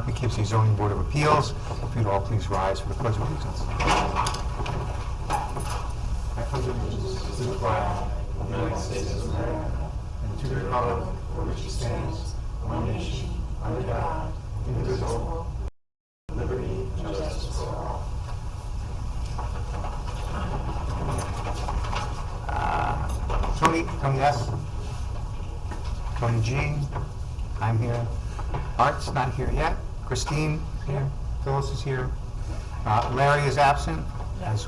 Poughkeepsie Zoning Board of Appeals. If you'd all please rise for the Pledge of Allegiance. I pledge allegiance to the flag of the United States of America and to the republic for which it stands, one nation, under God, indivisible, with liberty and justice for all. Tony S. Tony G. I'm here. Art's not here yet. Christine here. Phyllis is here. Larry is absent, as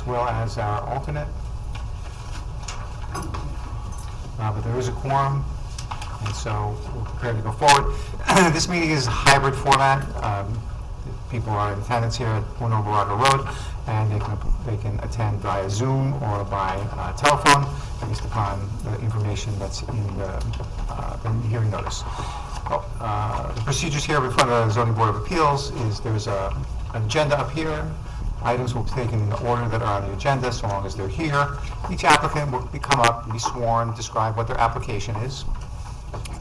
well as our alternate. But there is a quorum, and so we're prepared to go forward. This meeting is a hybrid format. People are in attendance here at 1 Overwater Road, and they can attend via Zoom or by telephone, based upon the information that's in the hearing notice. The procedures here in front of the Zoning Board of Appeals is there's an agenda up here. Items will be taken in the order that are on the agenda, so long as they're here. Each applicant will come up, be sworn, describe what their application is.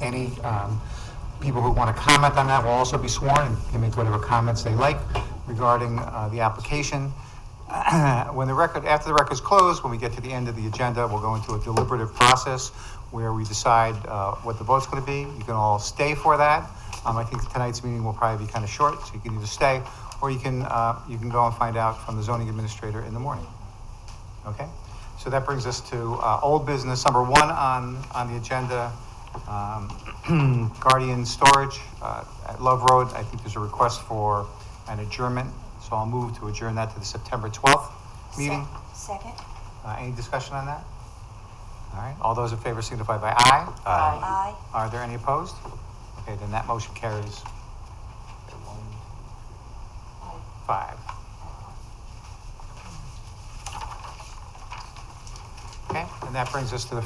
Any people who want to comment on that will also be sworn and can make whatever comments they like regarding the application. After the record's closed, when we get to the end of the agenda, we'll go into a deliberative process where we decide what the vote's going to be. You can all stay for that. I think tonight's meeting will probably be kind of short, so you can either stay or you can go and find out from the zoning administrator in the morning. Okay? So that brings us to old business number 1 on the agenda. Guardian Storage at Love Road. I think there's a request for an adjournment, so I'll move to adjourn that to the September 12th meeting. Second. Any discussion on that? All right, all those in favor signify by aye. Aye. Are there any opposed? Okay, then that motion carries 5. Okay, and that brings us to the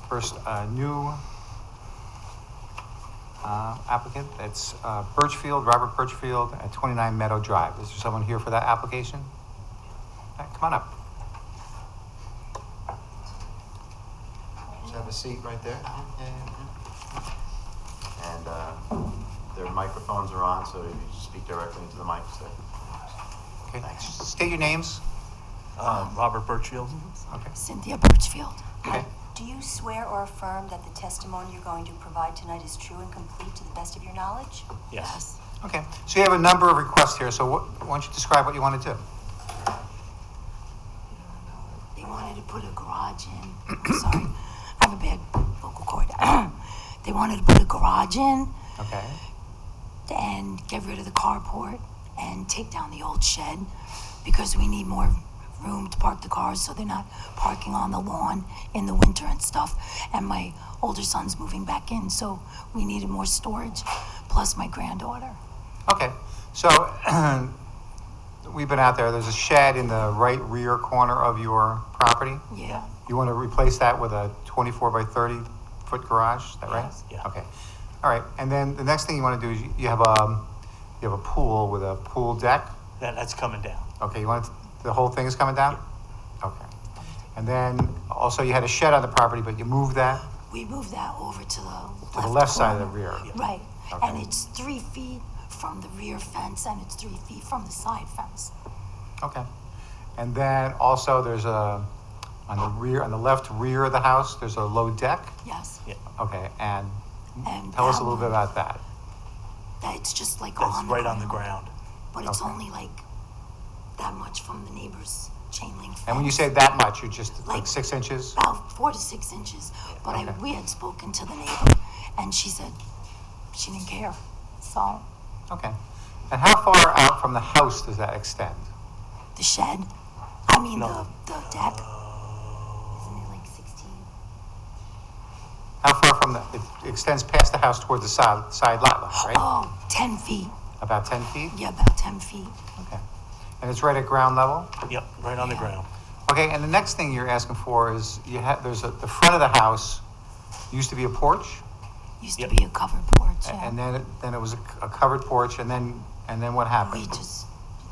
first new applicant. It's Robert Birchfield at 29 Meadow Drive. Is there someone here for that application? All right, come on up. Just have a seat right there. And their microphones are on, so you just speak directly into the mic. Okay, state your names. Robert Birchfield. Okay. Cynthia Birchfield. Okay. Do you swear or affirm that the testimony you're going to provide tonight is true and complete to the best of your knowledge? Yes. Okay, so you have a number of requests here, so why don't you describe what you want to do? They wanted to put a garage in. I'm sorry, I have a bad vocal cord. They wanted to put a garage in. Okay. And get rid of the carport and take down the old shed because we need more room to park the cars so they're not parking on the lawn in the winter and stuff. And my older son's moving back in, so we needed more storage, plus my granddaughter. Okay, so we've been out there. There's a shed in the right rear corner of your property. Yeah. You want to replace that with a 24 by 30 foot garage, is that right? Yes. Yeah. Okay, all right. And then the next thing you want to do is you have a pool with a pool deck. That's coming down. Okay, the whole thing is coming down? Okay. And then also you had a shed on the property, but you moved that We moved that over to the left side of the corner. rear. Right. Okay. And it's 3 feet from the rear fence and it's 3 feet from the side fence. Okay. And then also there's on the left rear of the house, there's a low deck. Yes. Yeah. Okay, and And tell us a that little bit one- about that. That it's just like That's on the right ground. on the ground. But it's Okay. only like that much from the neighbor's chain link fence. And when you say that much, you're just like Like- 6 inches? About 4 to 6 inches. But Okay. we had spoken to the neighbor and she said she didn't care. So Okay. And how far out from the house does that extend? the shed, I mean No. the deck, isn't it like 16? How far from it extends past the house toward the side lot line, right? Oh, 10 feet. About 10 feet? Yeah, about 10 feet. Okay. And it's right at ground level? Yep, right on the Yeah. ground. Okay, and the next thing you're asking for is the front of the house used to be a porch, Used Yep. to be a covered porch. Yeah. and then it was a covered porch, and then what we happened? just,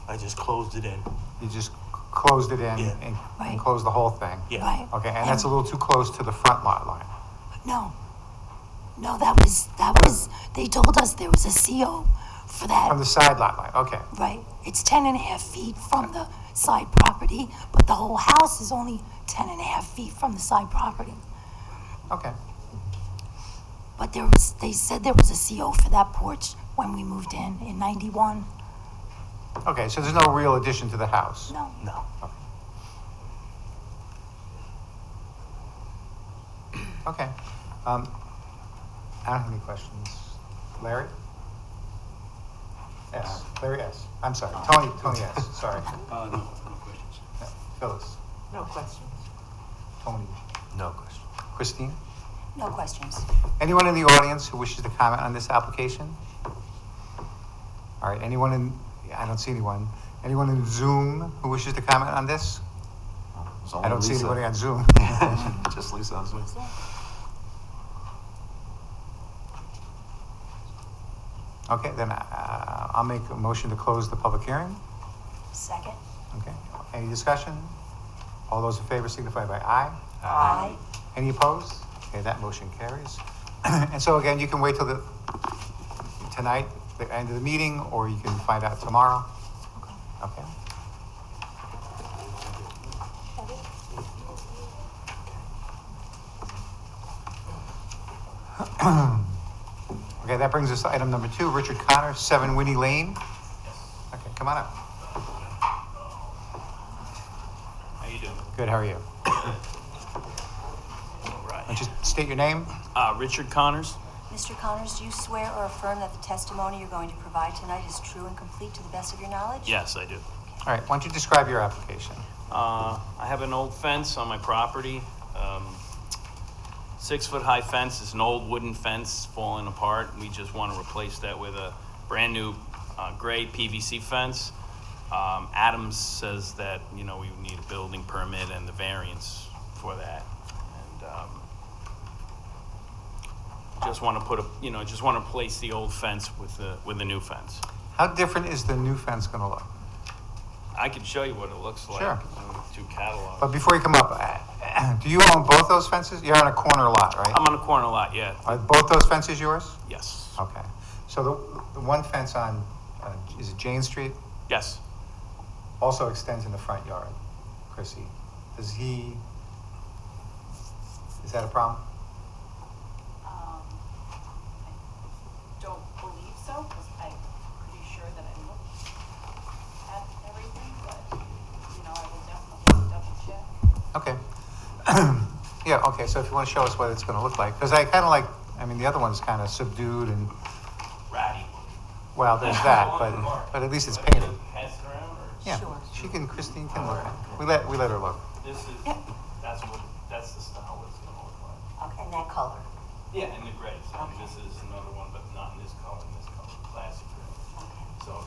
I just closed it in. You just closed it in Yeah. and Right. closed the whole thing? Yeah. right. Okay, and that's a little too close to the front lot line. No, No, that was, they told us there was a CO for that. From the side lot line, okay. Right, it's 10.5 feet from the side property, but the whole house is only 10.5 feet from the side property. Okay. But they said there was a CO for that porch when we moved in 91. Okay, so there's no real addition to the house? No. No. Okay. I don't have any questions. Larry? S. Larry S. I'm sorry. Tony S. Sorry. No questions. Phyllis. No questions. Tony. No question. Christine? No questions. Anyone in the audience who wishes to comment on this application? All right, I don't see anyone. Anyone in Zoom who wishes to comment on this? It's I only don't see Lisa. anybody on Zoom. Just Lisa on Zoom. Okay, then I'll make a motion to close the public hearing. Second? Okay, any discussion? All those in favor signify by aye. Aye. Any opposed? Okay, that motion carries. And so again, you can wait till tonight, the end of the meeting, or you can find out tomorrow. Okay. Okay, that brings us to item number 2, Richard Connor, 7 Winnie Lane. Okay, come on up. How you doing? Good, how are you? All Why don't right. you state your name? Richard Connors. Mr. Connors, do you swear or affirm that the testimony you're going to provide tonight is true and complete to the best of your knowledge? Yes, I do. All right, why don't you describe your application? I have an old fence on my property. 6-foot-high fence. It's an old wooden fence falling apart. We just want to replace that with a brand new gray PVC fence. Adams says that, we would need a building permit and the variance for that. And just want to just want to replace the old fence with the new fence. How different is the new fence gonna look? I can show you what it looks like. Sure. Two catalogs. But before you come up, do you own both those fences? You're on a corner lot, right? I'm on a corner lot, yeah. Are both those fences yours? Yes. Okay. So the one fence on, is it Jane Street, Yes. also extends in the front yard, Chrissy. Is that a problem? I don't believe so, because I'm pretty sure that I looked at everything, but, I will definitely double check. Okay. Yeah, okay, so if you want to show us what it's going to look like, because I kind of like, the other one's kind of subdued and, Ratty. well, there's that, but at least it's painted. Pass it around, or? Yeah, Sure. Christine can look at it. We let her look. This is, that's the style it's gonna look like. Okay, and that color. Yeah, in the gray, so this is another one, but not in this color, classic gray. So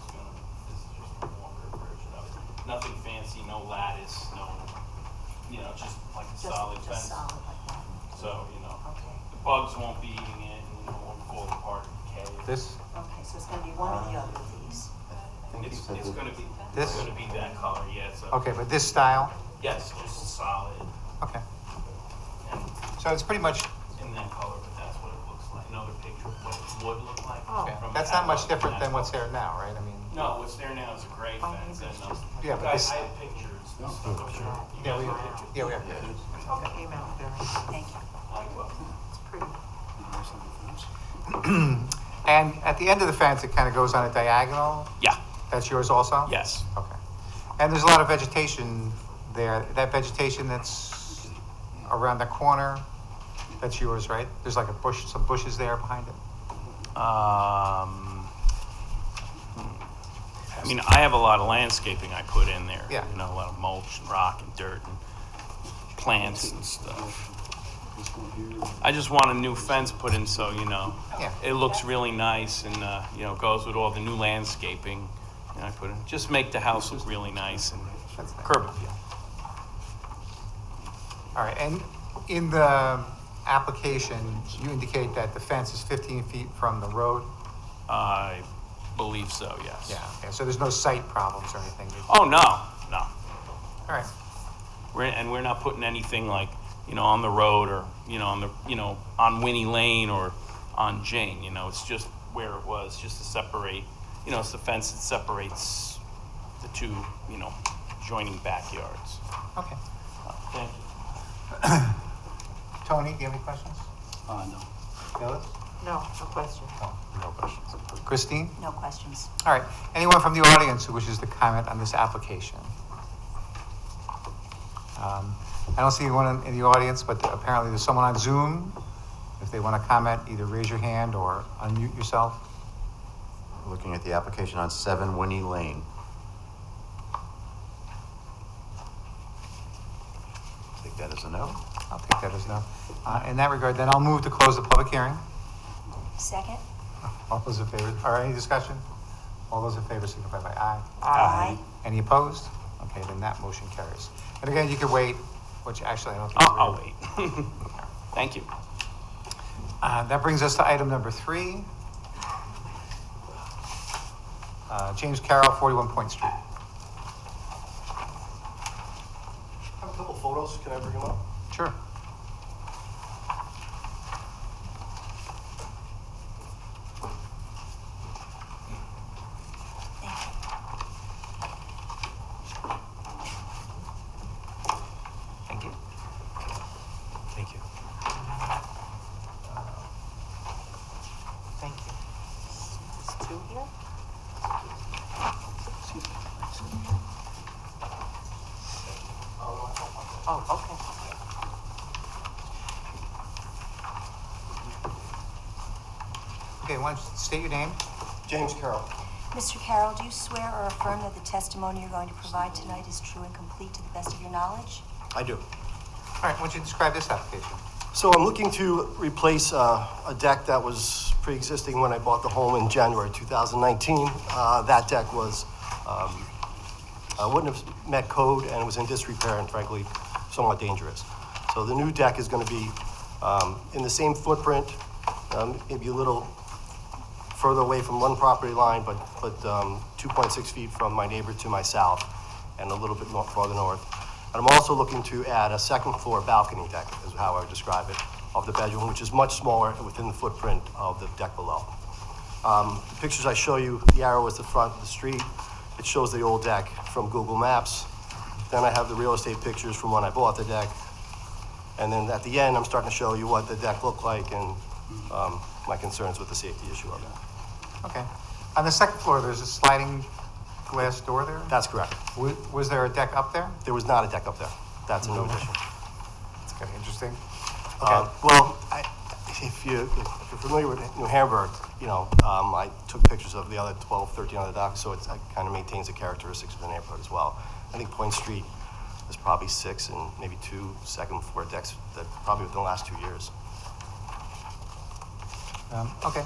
this is just a longer version of it. Nothing fancy, no lattice, no, just like a solid fence. Just solid like that. So, Okay. the bugs won't be eating it, and it won't fall apart and decay. This, Okay, so it's gonna be one or the other of these. It's gonna be, This? it's gonna be that color, yeah, so. okay, but this style, Yes, just solid, okay. and So it's pretty much, in that color, but that's what it looks like. Another picture of what it would look like. okay, from that's the not much catalog, different and than that's what's what- there now, right? No, what's there now is a gray fence, and, Yeah, but I this, have pictures and stuff, I'm sure. You yeah, guys we want pictures? have pictures. Okay, came out very, Thank you. it's pretty. And at the end of the fence, it kind of goes on a diagonal. Yeah, That's yours also? yes. Okay. And there's a lot of vegetation there. That vegetation that's around the corner, that's yours, right? There's like some bushes there behind it. I mean, I have a lot of landscaping I put in there. Yeah. A lot of mulch and rock and dirt and plants and stuff. I just want a new fence put in so, Yeah. it looks really nice and, goes with all the new landscaping. I put in, just make the house look really nice and That's nice. curb appeal. All right, and in the application, you indicate that the fence is 15 feet from the road? I believe so, yes. Yeah, okay, so there's no site problems or anything? Oh, no. All right, We're not putting anything like, on the road or, on Winnie Lane or, on Jane, you know, it's just where it was, just to separate, you know, it's the fence that separates the two, you know, joining backyards. Okay. Thank you. Tony, do you have any questions? No. Phyllis? No question. Oh, no questions. Christine? No questions. All right. Anyone from the audience who wishes to comment on this application? I don't see anyone in the audience, but apparently there's someone on Zoom. If they want to comment, either raise your hand or unmute yourself. Looking at the application on 7 Winnie Lane. Take that as a no. I'll take that as no. In that regard, then I'll move to close the public hearing. Second? All those in favor, or any discussion? All those in favor signify by aye. Aye. Any opposed? Okay, then that motion carries. And again, you can wait, which actually I don't think. I'll wait. Thank you. That brings us to item number 3. James Carroll, 41 Point Street. I have a couple photos. Can I bring them up? Sure. Thank you. Thank you. Thank you. There's 2 here? Oh, okay. Okay, why don't you state your name? James Carroll. Mr. Carroll, do you swear or affirm that the testimony you're going to provide tonight is true and complete to the best of your knowledge? I do. All right, why don't you describe this application? So I'm looking to replace a deck that was pre-existing when I bought the home in January 2019. That deck was, wouldn't have met code and was in disrepair and frankly, somewhat dangerous. So the new deck is going to be in the same footprint, maybe a little further away from one property line, but 2.6 feet from my neighbor to my south and a little bit more farther north. And I'm also looking to add a second floor balcony deck, is how I would describe it, of the bedroom, which is much smaller within the footprint of the deck below. The pictures I show you, the arrow is the front of the street. It shows the old deck from Google Maps. Then I have the real estate pictures from when I bought the deck. And then at the end, I'm starting to show you what the deck looked like and my concerns with the safety issue of it. Okay. On the second floor, there's a sliding glass door there? That's correct. Was there a deck up there? There was not a deck up there. That's a new addition. That's kind of interesting. Well, if you're familiar with New Hamburg, you know, I took pictures of the other 12, 13 other docks, so it kind of maintains the characteristics of the neighborhood as well. I think Point Street is probably 6 and maybe 2 second floor decks that probably within the last 2 years. Okay.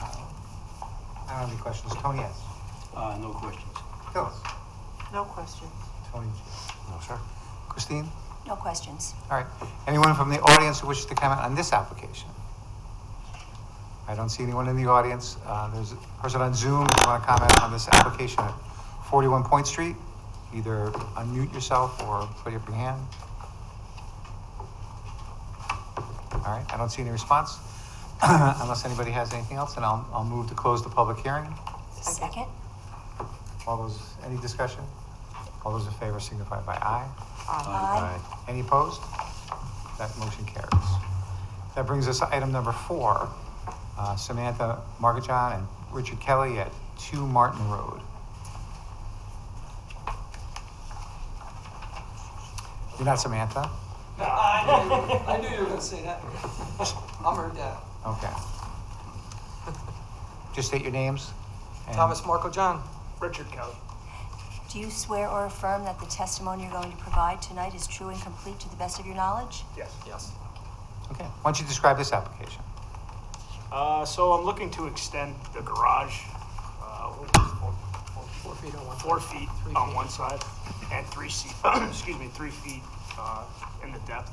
I don't have any questions. Tony, yes. No questions. Phyllis? No questions. Tony? No, sir. Christine? No questions. All right. Anyone from the audience who wishes to comment on this application? I don't see anyone in the audience. There's a person on Zoom. If you want to comment on this application at 41 Point Street, either unmute yourself or put up your hand. All right. I don't see any response. Unless anybody has anything else, then I'll move to close the public hearing. Second? Any discussion? All those in favor signify by aye. Aye. Any opposed? That motion carries. That brings us to item number 4, Samantha Margajon and Richard Kelly at 2 Martin Road. You're not Samantha? No, I knew you were gonna say that. I'm her dad. Okay. Just state your names. and- Thomas Marco John, Richard Kelly. Do you swear or affirm that the testimony you're going to provide tonight is true and complete to the best of your knowledge? Yes. Yes. Okay. Why don't you describe this application? So I'm looking to extend the garage, 4 feet on one. 4 feet 3 on feet. one side and 3 feet, 3 feet in the depth.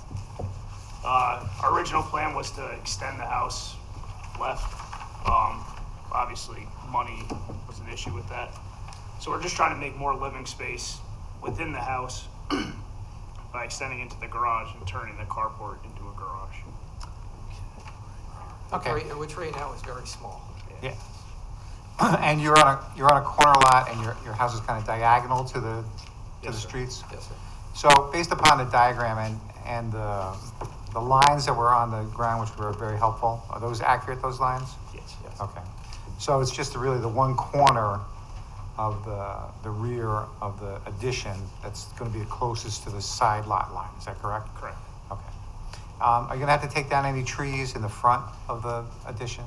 Our original plan was to extend the house left. Obviously, money was an issue with that. So we're just trying to make more living space within the house by extending into the garage and turning the carport into a garage. Okay. Which right now is very small. Yeah. And you're on a corner lot, and your house is kind of diagonal to the Yes, sir. streets? Yes, sir. So based upon the diagram and the lines that were on the ground, which were very helpful, are those accurate, those lines? Yes. Okay. So it's just really the one corner of the rear of the addition that's going to be the closest to the side lot line, is that correct? Correct. Okay. Are you going to have to take down any trees in the front of the addition?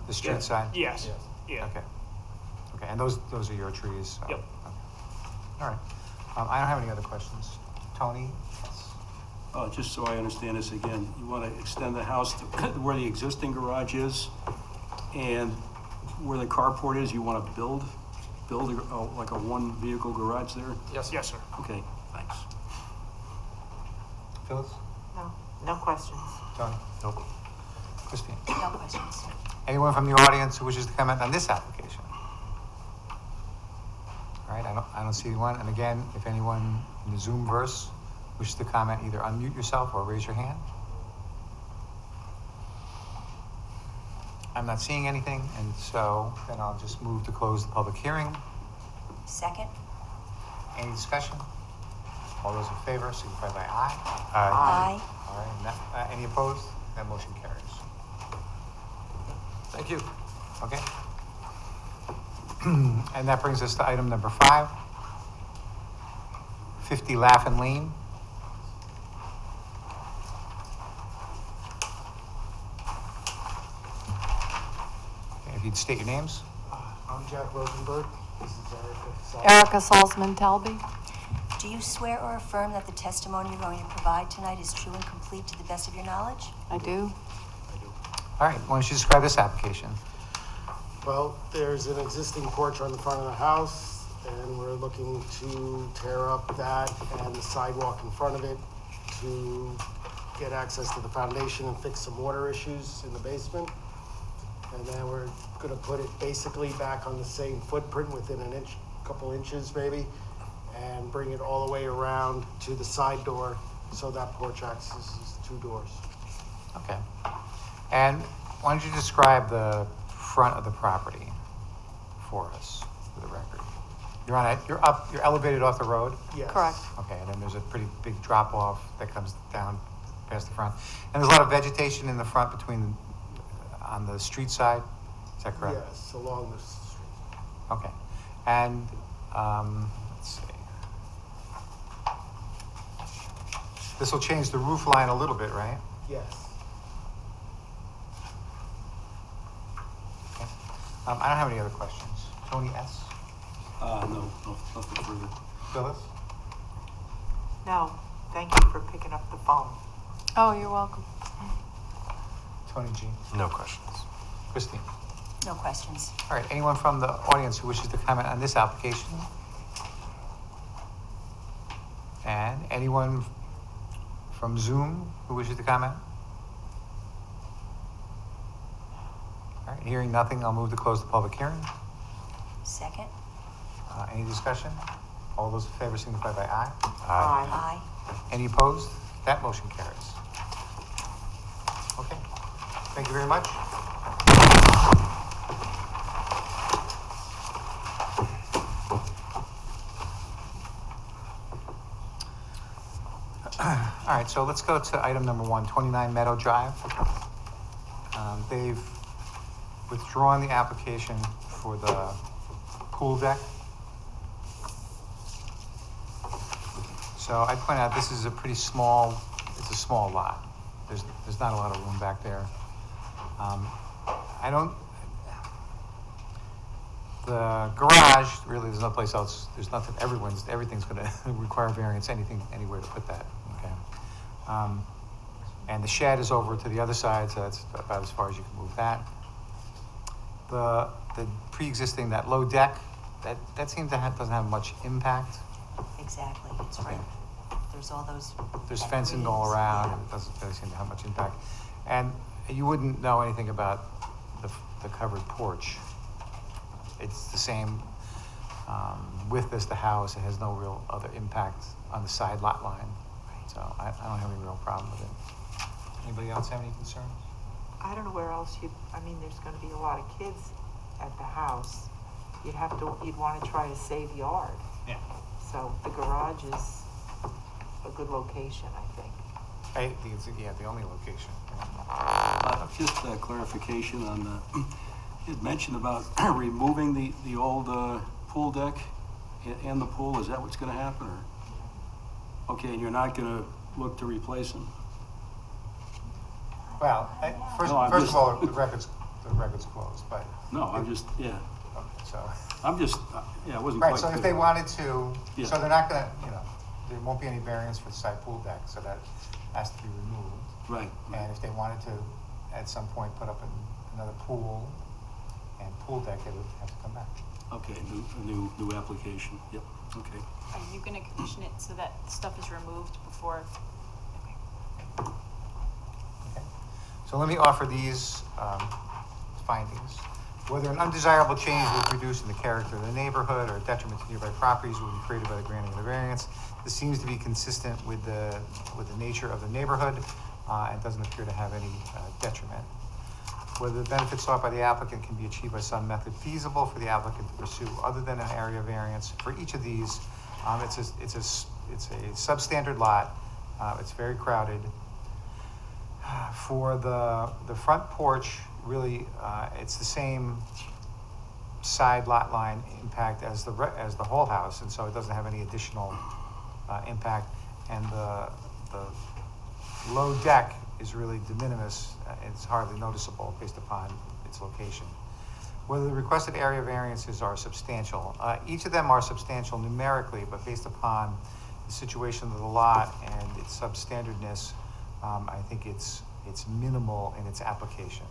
The street Yeah. side? Yes. Yeah. Okay. Okay, and those are your trees? So- Yep. okay. All right. I don't have any other questions. Tony? Just so I understand this again, you want to extend the house to where the existing garage is, and where the carport is, you want to build like a one-vehicle garage there? Yes, sir. Yes, sir. Okay, thanks. Phyllis? No questions. Tony? Nope. Christine? No questions. Anyone from the audience who wishes to comment on this application? All right, I don't see anyone. And again, if anyone in the Zoomverse wishes to comment, either unmute yourself or raise your hand. I'm not seeing anything, and so then I'll just move to close the public hearing. Second? Any discussion? All those in favor, signify by aye. Aye. All right, and any opposed? That motion carries. Thank you. Okay. And that brings us to item number 5, 50 Laughlin Lane. Okay, if you'd state your names. I'm Jack Rosenberg. This is Erica Salzman Talby. Do you swear or affirm that the testimony you're going to provide tonight is true and complete to the best of your knowledge? I do. All right, why don't you describe this application? Well, there's an existing porch on the front of the house, and we're looking to tear up that and the sidewalk in front of it to get access to the foundation and fix some water issues in the basement. And then we're gonna put it basically back on the same footprint within an inch, couple inches maybe, and bring it all the way around to the side door so that porch accesses 2 doors. Okay. And why don't you describe the front of the property for us, for the record? You're elevated off the road? Yes. Correct. Okay, and then there's a pretty big drop off that comes down past the front. And there's a lot of vegetation in the front on the street side, is that correct? Yes, along the street. Okay, and, let's see. This will change the roof line a little bit, right? Yes. Okay. I don't have any other questions. Tony S.? No, nothing further. Phyllis? No, thank you for picking up the phone. Oh, you're welcome. Tony G? No questions. Christine? No questions. All right, anyone from the audience who wishes to comment on this application? And anyone from Zoom who wishes to comment? All right, hearing nothing, I'll move to close the public hearing. Second? Any discussion? All those in favor signify by aye. Aye. Aye. Any opposed? That motion carries. Okay, thank you very much. All right, so let's go to item number 1, 29 Meadow Drive. They've withdrawn the application for the pool deck. So I'd point out this is a pretty small, it's a small lot. There's not a lot of room back there. The garage, really, there's no place else, there's nothing, everything's gonna require variance, anywhere to put that, okay? And the shed is over to the other side, so that's about as far as you can move that. The pre-existing, that low deck, that seems to doesn't have much impact. Exactly, it's right. There's all those. There's fencing all around, Yeah. and it doesn't really seem to have much impact. And you wouldn't know anything about the covered porch. It's the same width as the house. It has no real other impact on the side lot line. So I don't have any real problem with it. Anybody else have any concerns? I don't know where else I mean, there's gonna be a lot of kids at the house. You'd wanna try to save yard. Yeah. So the garage is a good location, I think. I think it's, yeah, the only location. Just clarification on, you had mentioned about removing the old pool deck and the pool. Is that what's gonna happen, or? Okay, and you're not gonna look to replace them? Well, first No, I'm of just- all, the record's closed, but. No, I'm just, yeah, Okay, so. I'm just, yeah, I wasn't Right, quite so if clear. they wanted to, Yeah. so they're not gonna, there won't be any variance for the side pool deck, so that has to be removed. Right, And if they wanted to, at some point, put up another pool and pool deck, they would have to come back. okay, new application, yep, okay. Are you gonna condition it so that stuff is removed before? Okay. Okay. So let me offer these findings. Whether an undesirable change will produce in the character of the neighborhood or detriment to nearby properties will be created by the granting of the variance. This seems to be consistent with the nature of the neighborhood and doesn't appear to have any detriment. Whether the benefits sought by the applicant can be achieved by some method feasible for the applicant to pursue other than an area variance. For each of these, it's a substandard lot. It's very crowded. For the front porch, really, it's the same side lot line impact as the whole house, and so it doesn't have any additional impact. And the low deck is really de minimis. It's hardly noticeable based upon its location. Whether the requested area variances are substantial. Each of them are substantial numerically, but based upon the situation of the lot and its substandardness, I think it's minimal in its application.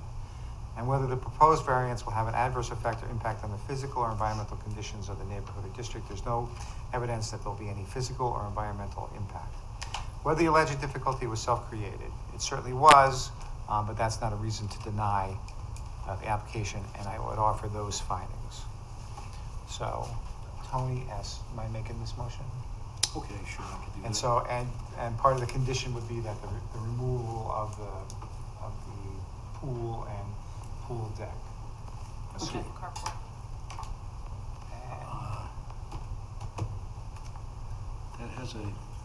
And whether the proposed variance will have an adverse effect or impact on the physical or environmental conditions of the neighborhood or district. There's no evidence that there'll be any physical or environmental impact. Whether the alleged difficulty was self-created. It certainly was, but that's not a reason to deny the application, and I would offer those findings. So, Tony S., am I making this motion? Okay, sure, I could do that. And so, and part of the condition would be that the removal of the pool and pool deck. Okay. Carport.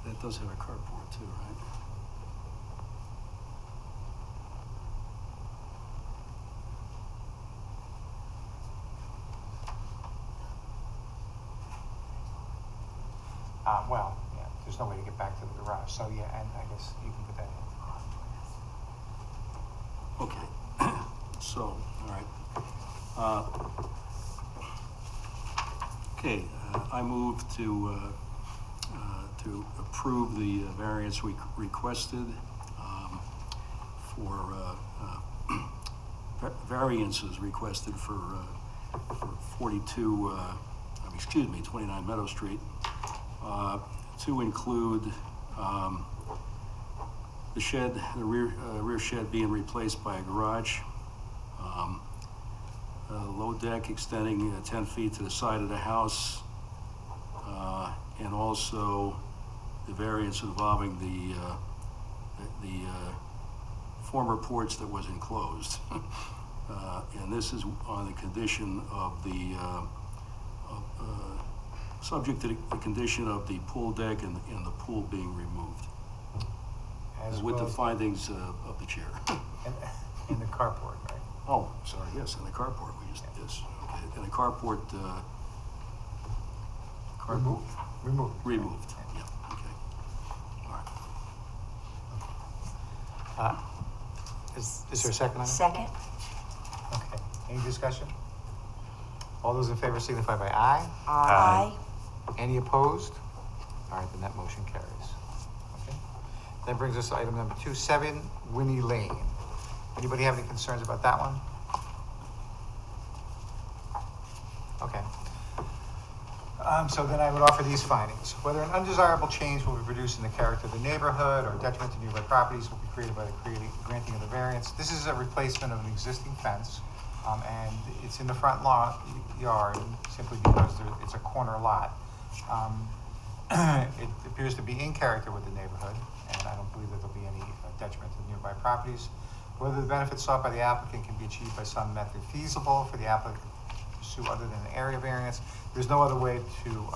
That does have a carport too, right? Well, yeah, there's no way to get back to the garage, so yeah, and I guess you can put that in. Okay, so, all right. Okay, I move to approve the variance requested for variances requested for 29 Meadow Street, to include the shed, the rear shed being replaced by a garage, a low deck extending 10 feet to the side of the house, and also the variance involving the former porch that was enclosed. And this is on the condition of subject to the condition of the pool deck and the pool being removed. As With well the as- findings of the chair. And the carport, right? Oh, sorry, yes, and the carport, we just, yes, okay, and the carport, Removed. removed, yeah, okay. All right. Is there a second on that? Second? Okay, any discussion? All those in favor signify by aye. Aye. Any opposed? All right, then that motion carries. Okay. That brings us to item number 27, Winnie Lane. Anybody have any concerns about that one? Okay. So then I would offer these findings. Whether an undesirable change will be produced in the character of the neighborhood or detriment to nearby properties will be created by the granting of the variance. This is a replacement of an existing fence, and it's in the front yard simply because it's a corner lot. It appears to be in character with the neighborhood, and I don't believe that there'll be any detriment to nearby properties. Whether the benefits sought by the applicant can be achieved by some method feasible for the applicant to pursue other than an area variance. There's no other way to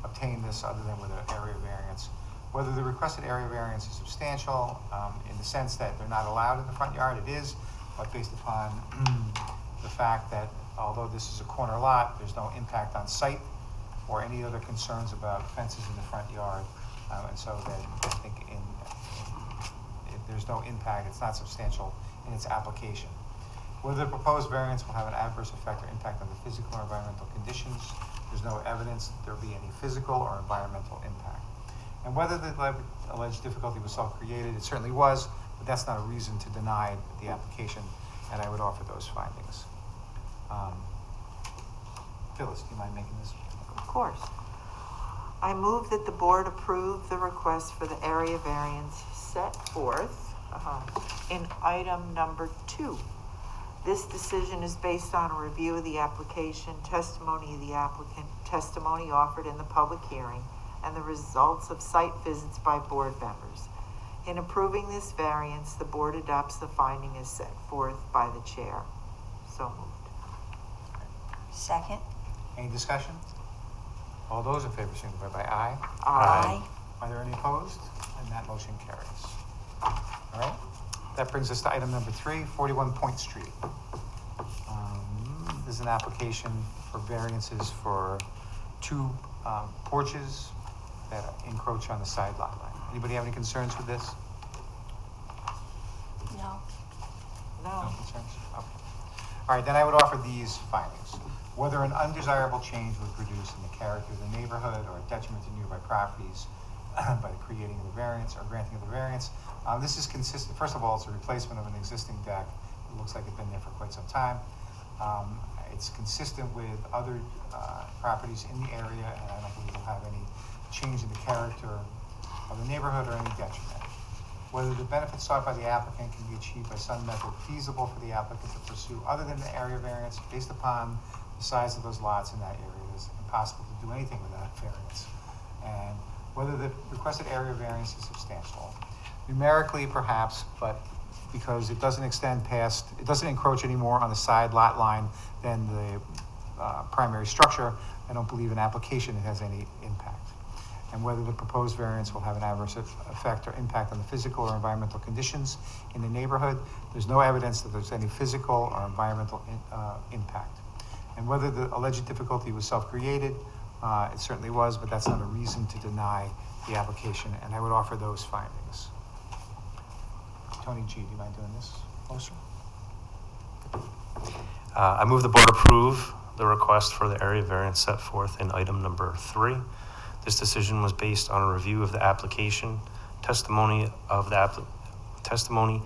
obtain this other than with an area variance. Whether the requested area variance is substantial, in the sense that they're not allowed in the front yard, it is, but based upon the fact that although this is a corner lot, there's no impact on site or any other concerns about fences in the front yard. And so then I think if there's no impact, it's not substantial in its application. Whether the proposed variance will have an adverse effect or impact on the physical or environmental conditions, there's no evidence that there'll be any physical or environmental impact. And whether the alleged difficulty was self-created, it certainly was, but that's not a reason to deny the application, and I would offer those findings. Phyllis, do you mind making this? Of course. I move that the board approve the request for the area variance set forth in item number 2. This decision is based on a review of the application, testimony of the applicant, testimony offered in the public hearing, and the results of site visits by board members. In approving this variance, the board adopts the finding as set forth by the chair. So moved. Second? Any discussion? All those in favor signify by aye. Aye. Are there any opposed? And that motion carries. All right, that brings us to item number 3, 41 Point Street. This is an application for variances for 2 porches that encroach on the side lot line. Anybody have any concerns with this? No. No. Concerns? Okay. All right, then I would offer these findings. Whether an undesirable change would produce in the character of the neighborhood or a detriment to nearby properties by the creating of the variance or granting of the variance. This is consistent, first of all, it's a replacement of an existing deck. It looks like it's been there for quite some time. It's consistent with other properties in the area, and I don't believe we'll have any change in the character of the neighborhood or any detriment. Whether the benefits sought by the applicant can be achieved by some method feasible for the applicant to pursue other than the area variance based upon the size of those lots in that area. It is impossible to do anything without variance. And whether the requested area variance is substantial. Numerically, perhaps, but because it doesn't extend past, it doesn't encroach anymore on the side lot line than the primary structure, I don't believe an application has any impact. And whether the proposed variance will have an adverse effect or impact on the physical or environmental conditions in the neighborhood, there's no evidence that there's any physical or environmental impact. And whether the alleged difficulty was self-created, it certainly was, but that's not a reason to deny the application, and I would offer those findings. Tony G, do you mind doing this closer? I move the board approve the request for the area variance set forth in item number 3. This decision was based on a review of the application, testimony of the applicant, testimony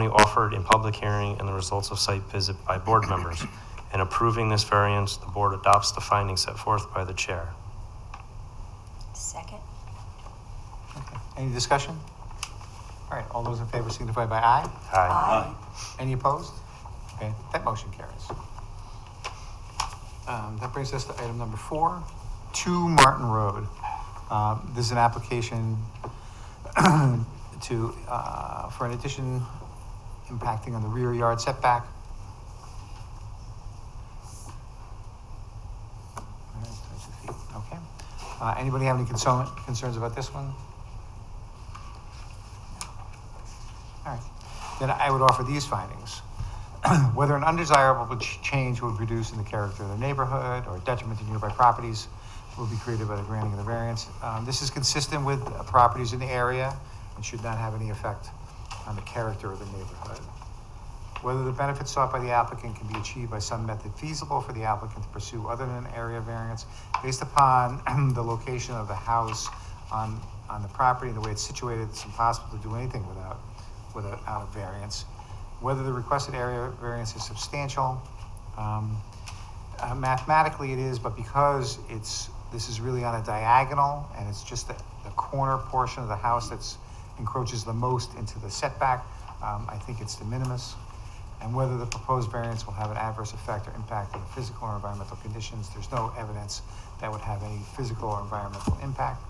offered in public hearing, and the results of site visit by board members. In approving this variance, the board adopts the findings set forth by the chair. Second? Okay. Any discussion? All right, all those in favor signify by aye. Aye. Any opposed? Okay, that motion carries. That brings us to item number 4, 2 Martin Road. This is an application to, for an addition impacting on the rear yard setback. All right, 22 feet, okay. Anybody have any concerns about this one? All right, then I would offer these findings. Whether an undesirable change would reduce in the character of the neighborhood or detriment to nearby properties will be created by the granting of the variance. This is consistent with properties in the area and should not have any effect on the character of the neighborhood. Whether the benefits sought by the applicant can be achieved by some method feasible for the applicant to pursue other than an area variance based upon the location of the house on the property and the way it's situated, it's impossible to do anything without a variance. Whether the requested area variance is substantial, mathematically it is, but because this is really on a diagonal and it's just the corner portion of the house that's encroaches the most into the setback, I think it's de minimis. And whether the proposed variance will have an adverse effect or impact on the physical or environmental conditions, there's no evidence that would have any physical or environmental impact.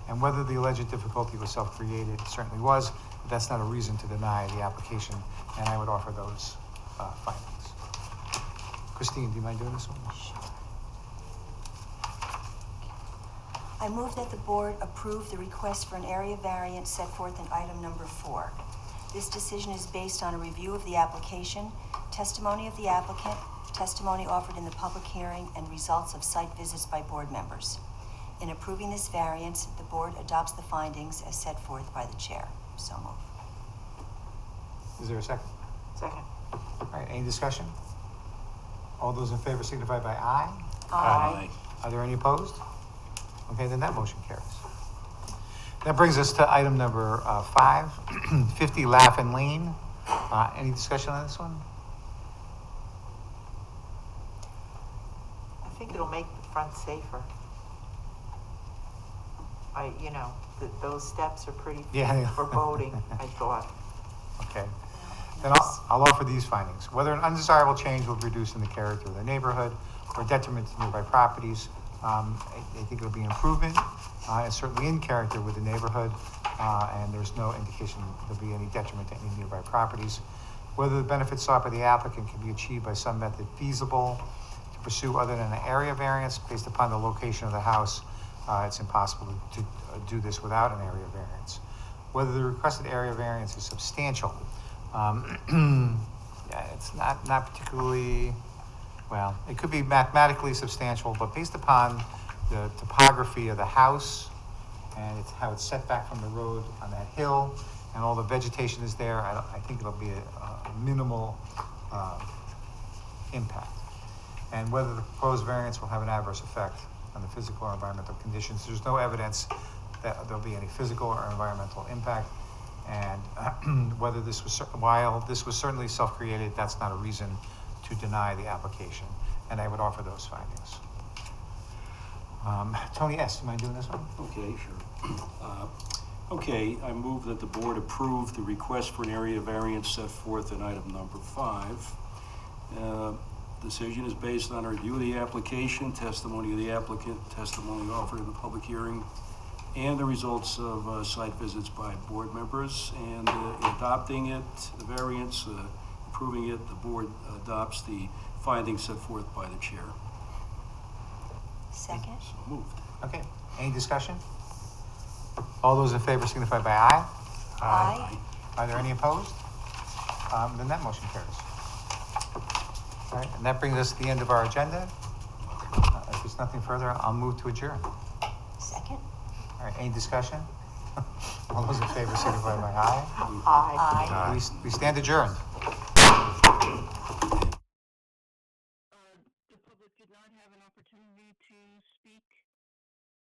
And whether the alleged difficulty was self-created, it certainly was, but that's not a reason to deny the application, and I would offer those findings. Christine, do you mind doing this one? I move that the board approve the request for an area variance set forth in item number 4. This decision is based on a review of the application, testimony of the applicant, testimony offered in the public hearing, and results of site visits by board members. In approving this variance, the board adopts the findings as set forth by the chair. So moved. Is there a second? Second. All right, any discussion? All those in favor signify by aye. Aye. Are there any opposed? Okay, then that motion carries. That brings us to item number 5, 50 Laughlin Lane. Any discussion on this one? I think it'll make the front safer. Those steps are pretty Yeah. foreboding, I thought. Okay. Then I'll offer these findings. Whether an undesirable change will reduce in the character of the neighborhood or detriment to nearby properties, I think it'll be an improvement. It's certainly in character with the neighborhood, and there's no indication there'll be any detriment to any nearby properties. Whether the benefits sought by the applicant can be achieved by some method feasible to pursue other than an area variance based upon the location of the house, it's impossible to do this without an area variance. Whether the requested area variance is substantial, it's not particularly, well, it could be mathematically substantial, but based upon the topography of the house and how it's set back from the road on that hill and all the vegetation is there, I think it'll be a minimal impact. And whether the proposed variance will have an adverse effect on the physical or environmental conditions, there's no evidence that there'll be any physical or environmental impact. And while this was certainly self-created, that's not a reason to deny the application. And I would offer those findings. Tony S., do you mind doing this one? Okay, sure. Okay, I move that the board approve the request for an area variance set forth in item number 5. Decision is based on a review of the application, testimony of the applicant, testimony offered in the public hearing, and the results of site visits by board members. And adopting it, the variance, approving it, the board adopts the findings set forth by the chair. Second. So moved. Okay, any discussion? All those in favor signify by aye. Aye. Are there any opposed? Then that motion carries. All right, and that brings us to the end of our agenda. If there's nothing further, I'll move to adjourn. Second. All right, any discussion? All those in favor signify by aye. Aye. We stand adjourned. The public did not have an opportunity to speak